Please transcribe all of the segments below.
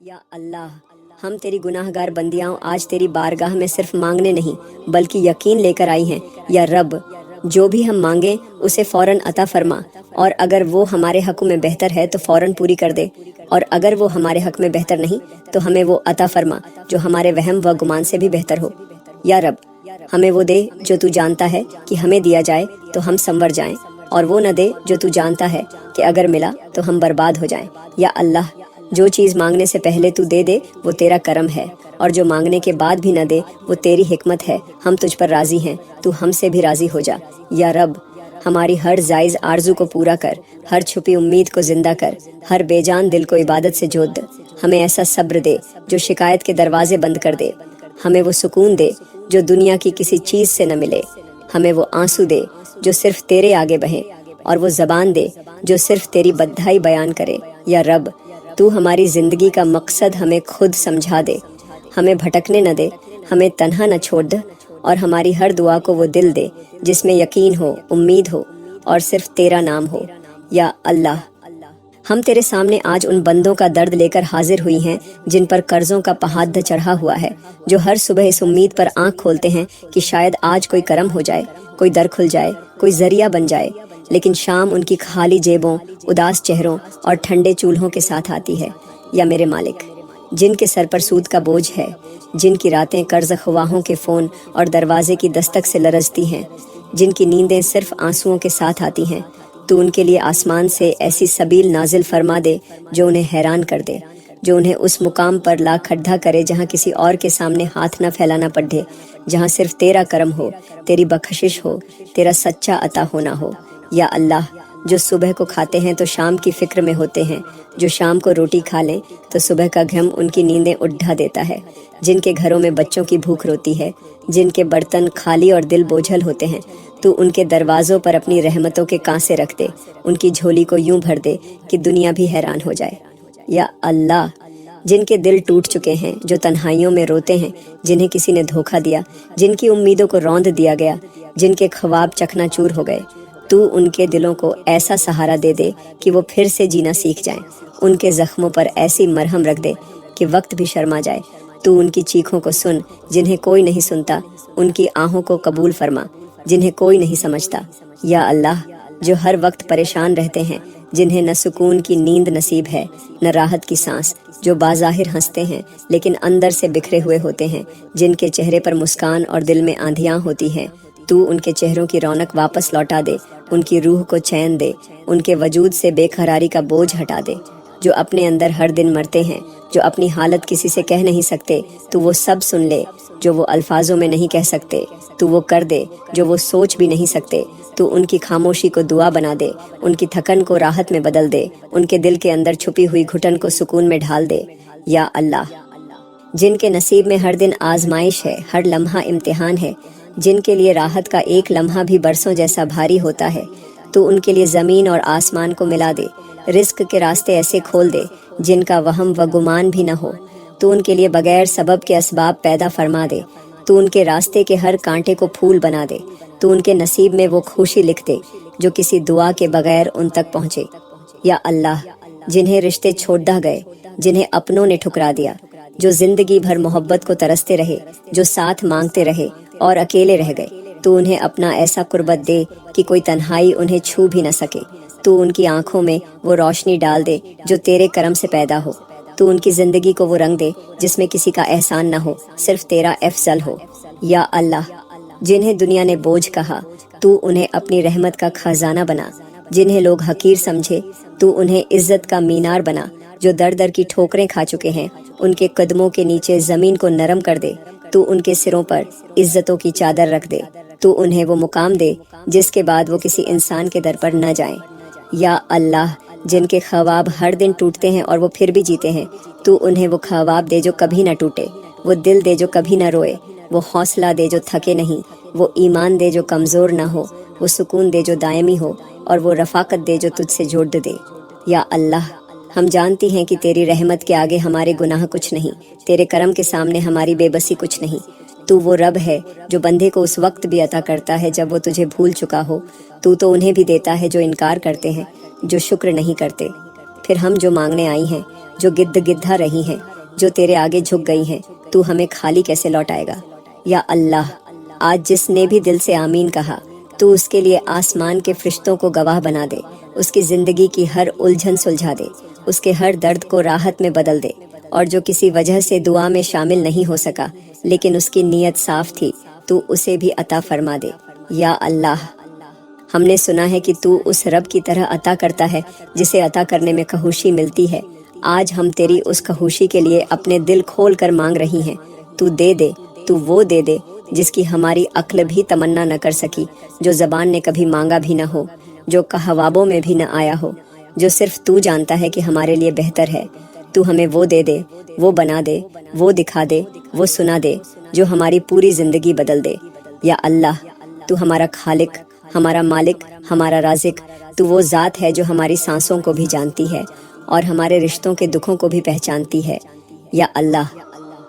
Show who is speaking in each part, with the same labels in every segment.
Speaker 1: یا اللہ، ہم تیری گناہگار بندیاں آج تیری بارگاہ میں صرف مانگنے نہیں بلکہ یقین لے کر آئی ہیں۔ یا رب، جو بھی ہم مانگیں اسے فوراً عطا فرما، اور اگر وہ ہمارے حق میں بہتر ہے تو فوراً پوری کر دے، اور اگر وہ ہمارے حق میں بہتر نہیں تو ہمیں وہ عطا فرما جو ہمارے وہم و گمان سے بھی بہتر ہو۔ یا رب، ہمیں وہ دے جو تو جانتا ہے کہ ہمیں دیا جائے تو ہم سنور جائیں، اور وہ نہ دے جو تو جانتا ہے کہ اگر ملا تو ہم برباد ہو جائیں۔ یا اللہ، جو چیز مانگنے سے پہلے تو دے دے وہ تیرا کرم ہے، اور جو مانگنے کے بعد بھی نہ دے وہ تیری حکمت ہے۔ ہم تجھ پر راضی ہیں، تو ہم سے بھی راضی ہو جا۔ یا رب، ہماری ہر جائز آرزو کو پورا کر، ہر چھپی امید کو زندہ کر، ہر بے جان دل کو عبادت سے جوت دے۔ ہمیں ایسا صبر دے جو شکایت کے دروازے بند کر دے، ہمیں وہ سکون دے جو دنیا کی کسی چیز سے نہ ملے، ہمیں وہ آنسو دے جو صرف تیرے آگے بہیں، اور وہ زبان دے جو صرف تیری بدھائی بیان کرے۔ یا رب، تو ہماری زندگی کا مقصد ہمیں خود سمجھا دے، ہمیں بھٹکنے نہ دے، ہمیں تنہا نہ چھوڑ دے، اور ہماری ہر دعا کو وہ دل دے جس میں یقین ہو، امید ہو، اور صرف تیرا نام ہو۔ یا اللہ، ہم تیرے سامنے آج ان بندوں کا درد لے کر حاضر ہوئی ہیں جن پر قرضوں کا پہاڑ چڑھا ہوا ہے، جو ہر صبح اس امید پر آنکھ کھولتے ہیں کہ شاید آج کوئی کرم ہو جائے، کوئی در کھل جائے، کوئی ذریعہ بن جائے، لیکن شام ان کی خالی جیبوں، اداس چہروں اور ٹھنڈے چولہوں کے ساتھ آتی ہے۔ یا میرے مالک، جن کے سر پر سود کا بوجھ ہے، جن کی راتیں قرض خواہوں کے فون اور دروازے کی دستک سے لرزتی ہیں، جن کی نیندیں صرف آنسوؤں کے ساتھ آتی ہیں، تو ان کے لیے آسمان سے ایسی سبیل نازل فرما دے جو انہیں حیران کر دے، جو انہیں اس مقام پر لا کھڑا کرے جہاں کسی اور کے سامنے ہاتھ نہ پھیلانا پڑے، جہاں صرف تیرا کرم ہو، تیری بخشش ہو، تیرا سچا عطا ہونا ہو۔ یا اللہ، جو صبح کو کھاتے ہیں تو شام کی فکر میں ہوتے ہیں، جو شام کو روٹی کھا لیں تو صبح کا غم ان کی نیندیں اٹھا دیتا ہے، جن کے گھروں میں بچوں کی بھوک روتی ہے، جن کے برتن خالی اور دل بوجھل ہوتے ہیں، تو ان کے دروازوں پر اپنی رحمتوں کے کانسے رکھ دے، ان کی جھولی کو یوں بھر دے کہ دنیا بھی حیران ہو جائے۔ یا اللہ، جن کے دل ٹوٹ چکے ہیں، جو تنہائیوں میں روتے ہیں، جنہیں کسی نے دھوکہ دیا، جن کی امیدوں کو روند دیا گیا، جن کے خواب چکنا چور ہو گئے، تو ان کے دلوں کو ایسا سہارا دے دے کہ وہ پھر سے جینا سیکھ جائیں، ان کے زخموں پر ایسی مرہم رکھ دے کہ وقت بھی شرما جائے۔ تو ان کی چیخوں کو سن جنہیں کوئی نہیں سنتا، ان کی آہوں کو قبول فرما جنہیں کوئی نہیں سمجھتا۔ یا اللہ، جو ہر وقت پریشان رہتے ہیں، جنہیں نہ سکون کی نیند نصیب ہے، نہ راحت کی سانس، جو بظاہر ہنستے ہیں لیکن اندر سے بکھرے ہوئے ہوتے ہیں، جن کے چہرے پر مسکان اور دل میں آندھیاں ہوتی ہیں، تو ان کے چہروں کی رونق واپس لوٹا دے، ان کی روح کو چین دے، ان کے وجود سے بے قراری کا بوجھ ہٹا دے۔ جو اپنے اندر ہر دن مرتے ہیں، جو اپنی حالت کسی سے کہہ نہیں سکتے، تو وہ سب سن لے، جو وہ الفاظوں میں نہیں کہہ سکتے تو وہ کر دے، جو وہ سوچ بھی نہیں سکتے تو ان کی خاموشی کو دعا بنا دے، ان کی تھکن کو راحت میں بدل دے، ان کے دل کے اندر چھپی ہوئی گھٹن کو سکون میں ڈھال دے۔ یا اللہ، جن کے نصیب میں ہر دن آزمائش ہے، ہر لمحہ امتحان ہے، جن کے لیے راحت کا ایک لمحہ بھی برسوں جیسا بھاری ہوتا ہے، تو ان کے لیے زمین اور آسمان کو ملا دے، رزق کے راستے ایسے کھول دے جن کا وہم و گمان بھی نہ ہو، تو ان کے لیے بغیر سبب کے اسباب پیدا فرما دے، تو ان کے راستے کے ہر کانٹے کو پھول بنا دے، تو ان کے نصیب میں وہ خوشی لکھ دے جو کسی دعا کے بغیر ان تک پہنچے۔ یا اللہ، جنہیں رشتے چھوڑا گئے، جنہیں اپنوں نے ٹھکرا دیا، جو زندگی بھر محبت کو ترستے رہے، جو ساتھ مانگتے رہے اور اکیلے رہ گئے، تو انہیں اپنا ایسا قربت دے کہ کوئی تنہائی انہیں چھو بھی نہ سکے، تو ان کی آنکھوں میں وہ روشنی ڈال دے جو تیرے کرم سے پیدا ہو، تو ان کی زندگی کو وہ رنگ دے جس میں کسی کا احسان نہ ہو، صرف تیرا افضل ہو۔ یا اللہ، جنہیں دنیا نے بوجھ کہا، تو انہیں اپنی رحمت کا خزانہ بنا، جنہیں لوگ حقیر سمجھے، تو انہیں عزت کا مینار بنا، جو در در کی ٹھوکریں کھا چکے ہیں، ان کے قدموں کے نیچے زمین کو نرم کر دے، تو ان کے سروں پر عزتوں کی چادر رکھ دے، تو انہیں وہ مقام دے جس کے بعد وہ کسی انسان کے در پر نہ جائیں۔ یا اللہ، جن کے خواب ہر دن ٹوٹتے ہیں اور وہ پھر بھی جیتے ہیں، تو انہیں وہ خواب دے جو کبھی نہ ٹوٹے، وہ دل دے جو کبھی نہ روئے، وہ حوصلہ دے جو تھکے نہیں، وہ ایمان دے جو کمزور نہ ہو، وہ سکون دے جو دائمی ہو، اور وہ رفاقت دے جو تجھ سے جوڑ دے۔ یا اللہ، ہم جانتی ہیں کہ تیری رحمت کے آگے ہمارے گناہ کچھ نہیں، تیرے کرم کے سامنے ہماری بے بسی کچھ نہیں۔ تو وہ رب ہے جو بندے کو اس وقت بھی عطا کرتا ہے جب وہ تجھے بھول چکا ہو، تو انہیں بھی دیتا ہے جو انکار کرتے ہیں، جو شکر نہیں کرتے۔ پھر ہم جو مانگنے آئی ہیں، جو گدھا رہی ہیں، جو تیرے آگے جھک گئی ہیں، تو ہمیں خالی کیسے لوٹائے گا؟ یا اللہ، آج جس نے بھی دل سے آمین کہا، تو اس کے لیے آسمان کے فرشتوں کو گواہ بنا دے، اس کی زندگی کی ہر الجھن سلجھا دے، اس کے ہر درد کو راحت میں بدل دے، اور جو کسی وجہ سے دعا میں شامل نہیں ہو سکا لیکن اس کی نیت صاف تھی، تو اسے بھی عطا فرما دے۔ یا اللہ، ہم نے سنا ہے کہ تو اس رب کی طرح عطا کرتا ہے جسے عطا کرنے میں کھوشی ملتی ہے۔ آج ہم تیری اس کھوشی کے لیے اپنے دل کھول کر مانگ رہی ہیں۔ تو دے دے، تو وہ دے دے جس کی ہماری عقل بھی تمنا نہ کر سکی، جو زبان نے کبھی مانگا بھی نہ ہو، جو کہوابوں میں بھی نہ آیا ہو، جو صرف تو جانتا ہے کہ ہمارے لیے بہتر ہے۔ تو ہمیں وہ دے دے، وہ بنا دے، وہ دکھا دے، وہ سنا دے جو ہماری پوری زندگی بدل دے۔ یا اللہ، تو ہمارا خالق، ہمارا مالک، ہمارا رازق، تو وہ ذات ہے جو ہماری سانسوں کو بھی جانتی ہے اور ہمارے رشتوں کے دکھوں کو بھی پہچانتی ہے۔ یا اللہ،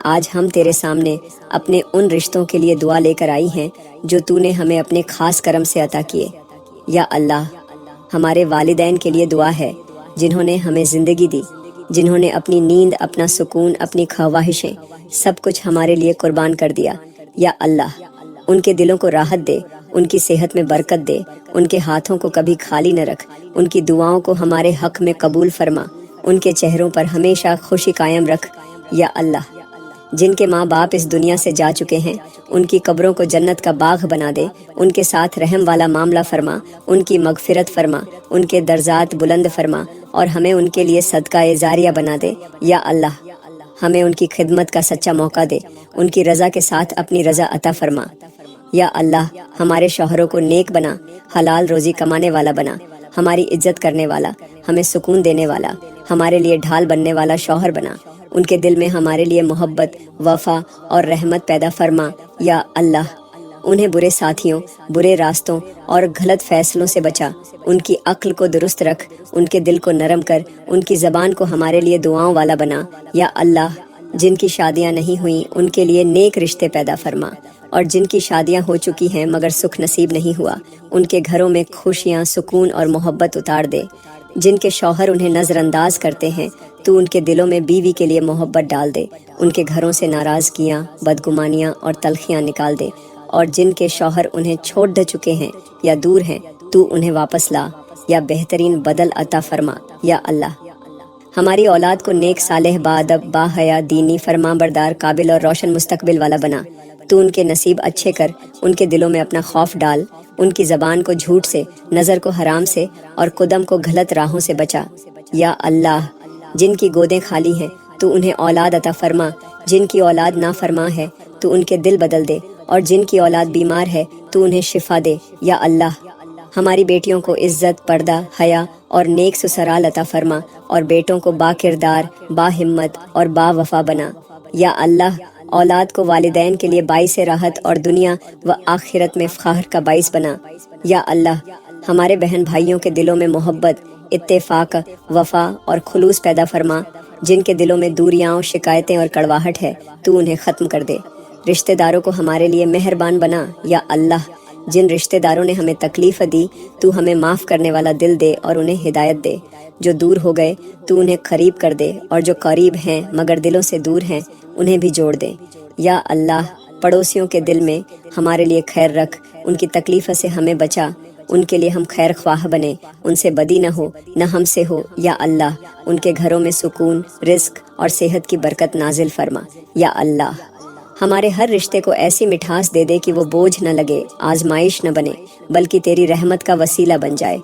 Speaker 1: آج ہم تیرے سامنے اپنے ان رشتوں کے لیے دعا لے کر آئی ہیں جو تو نے ہمیں اپنے خاص کرم سے عطا کیے۔ یا اللہ، ہمارے والدین کے لیے دعا ہے جنہوں نے ہمیں زندگی دی، جنہوں نے اپنی نیند، اپنا سکون، اپنی خواہشیں، سب کچھ ہمارے لیے قربان کر دیا۔ یا اللہ، ان کے دلوں کو راحت دے، ان کی صحت میں برکت دے، ان کے ہاتھوں کو کبھی خالی نہ رکھ، ان کی دعاؤں کو ہمارے حق میں قبول فرما، ان کے چہروں پر ہمیشہ خوشی قائم رکھ۔ یا اللہ، جن کے ماں باپ اس دنیا سے جا چکے ہیں، ان کی قبروں کو جنت کا باغ بنا دے، ان کے ساتھ رحم والا معاملہ فرما، ان کی مغفرت فرما، ان کے درجات بلند فرما، اور ہمیں ان کے لیے صدقہ جاریہ بنا دے۔ یا اللہ، ہمیں ان کی خدمت کا سچا موقع دے، ان کی رضا کے ساتھ اپنی رضا عطا فرما۔ یا اللہ، ہمارے شوہروں کو نیک بنا، حلال روزی کمانے والا بنا، ہماری عزت کرنے والا، ہمیں سکون دینے والا، ہمارے لیے ڈھال بننے والا شوہر بنا، ان کے دل میں ہمارے لیے محبت، وفا اور رحمت پیدا فرما۔ یا اللہ، انہیں برے ساتھیوں، برے راستوں اور غلط فیصلوں سے بچا، ان کی عقل کو درست رکھ، ان کے دل کو نرم کر، ان کی زبان کو ہمارے لیے دعاؤں والا بنا۔ یا اللہ، جن کی شادیاں نہیں ہوئیں ان کے لیے نیک رشتے پیدا فرما، اور جن کی شادیاں ہو چکی ہیں مگر سکھ نصیب نہیں ہوا، ان کے گھروں میں خوشیاں، سکون اور محبت اتار دے۔ جن کے شوہر انہیں نظر انداز کرتے ہیں، تو ان کے دلوں میں بیوی کے لیے محبت ڈال دے، ان کے گھروں سے ناراضگیاں، بدگمانیاں اور تلخیاں نکال دے، اور جن کے شوہر انہیں چھوڑ دے چکے ہیں یا دور ہیں، تو انہیں واپس لا یا بہترین بدل عطا فرما۔ یا اللہ، ہماری اولاد کو نیک، صالح، باادب، باحیا، دینی، فرمان بردار، قابل اور روشن مستقبل والا بنا۔ تو ان کے نصیب اچھے کر، ان کے دلوں میں اپنا خوف ڈال، ان کی زبان کو جھوٹ سے، نظر کو حرام سے، اور قدم کو غلط راہوں سے بچا۔ یا اللہ، جن کی گودیں خالی ہیں تو انہیں اولاد عطا فرما، جن کی اولاد نافرما ہے تو ان کے دل بدل دے، اور جن کی اولاد بیمار ہے تو انہیں شفا دے۔ یا اللہ، ہماری بیٹیوں کو عزت، پردہ، حیا اور نیک سسرال عطا فرما، اور بیٹوں کو با کردار، با ہمت اور با وفا بنا۔ یا اللہ، اولاد کو والدین کے لیے باعث راحت اور دنیا و آخرت میں فخر کا باعث بنا۔ یا اللہ، ہمارے بہن بھائیوں کے دلوں میں محبت، اتفاق، وفا اور خلوص پیدا فرما، جن کے دلوں میں دوریاں، شکایتیں اور کڑواہٹ ہے تو انہیں ختم کر دے۔ رشتہ داروں کو ہمارے لیے مہربان بنا۔ یا اللہ، جن رشتہ داروں نے ہمیں تکلیف دی تو ہمیں معاف کرنے والا دل دے اور انہیں ہدایت دے۔ جو دور ہو گئے تو انہیں قریب کر دے، اور جو قریب ہیں مگر دلوں سے دور ہیں انہیں بھی جوڑ دے۔ یا اللہ، پڑوسیوں کے دل میں ہمارے لیے خیر رکھ، ان کی تکلیف سے ہمیں بچا، ان کے لیے ہم خیر خواہ بنے، ان سے بدی نہ ہو نہ ہم سے ہو۔ یا اللہ، ان کے گھروں میں سکون، رزق اور صحت کی برکت نازل فرما۔ یا اللہ، ہمارے ہر رشتے کو ایسی مٹھاس دے دے کہ وہ بوجھ نہ لگے، آزمائش نہ بنے، بلکہ تیری رحمت کا وسیلہ بن جائے۔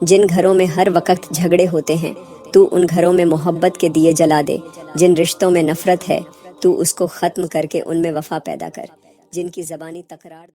Speaker 1: جن گھروں میں ہر وقت جھگڑے ہوتے ہیں تو ان گھروں میں محبت کے دیے جلا دے، جن رشتوں میں نفرت ہے تو اس کو ختم کر کے ان میں وفا پیدا کر، جن کی زبانی تکرار